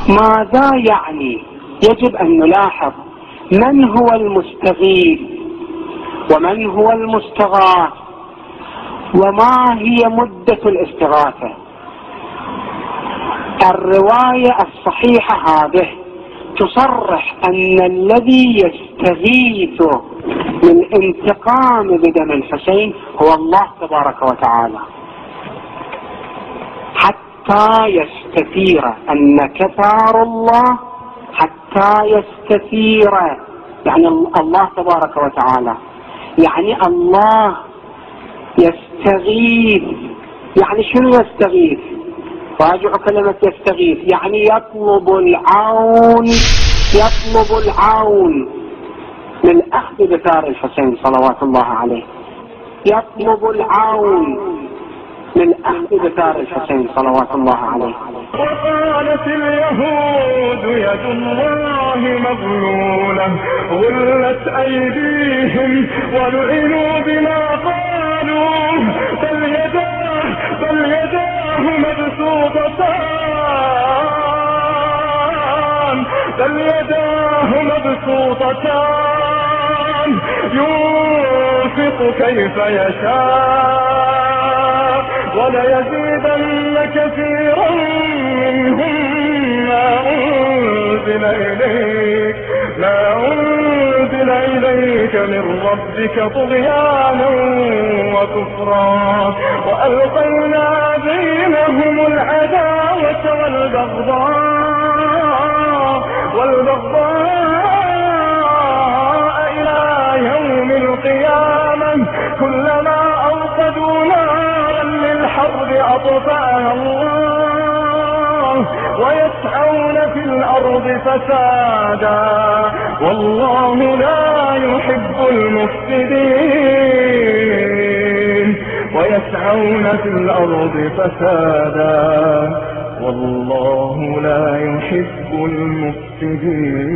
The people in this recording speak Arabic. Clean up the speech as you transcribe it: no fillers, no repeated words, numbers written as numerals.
ماذا يعني؟ يجب أن نلاحظ من هو المستغيث ومن هو المستغاث وما هي مدة الاستغاثة. الرواية الصحيحة هذه تصرح أن الذي يستغيث من انتقام بدم الحسين هو الله تبارك وتعالى، حتى يستثير أن كثار الله، حتى يستثير يعني الله تبارك وتعالى، يعني الله يستغيث. يعني شنو يستغيث؟ راجع كلمة يستغيث يعني يطلب العون، يطلب العون للأخذ بثار الحسين صلوات الله عليه، يطلب العون للأخذ بثار الحسين صلوات الله عليه. وقالت اليهود يد الله مغلولة غلت أيديهم ولعنوا بما قالوا بل يداه مبسوطتان ينفق كيف يشاء وليزيدن كثيرا منهم ما أنزل إليك من ربك طغيانا وكفرا وألقينا بينهم العداوة والبغضاء إلى يوم القيامة كلما أوقدوا نارا للحرب أطفأها الله ويسعون في الأرض فسادا والله لا يحب المفسدين. ويسعون في الأرض فسادا والله لا يحب المفسدين.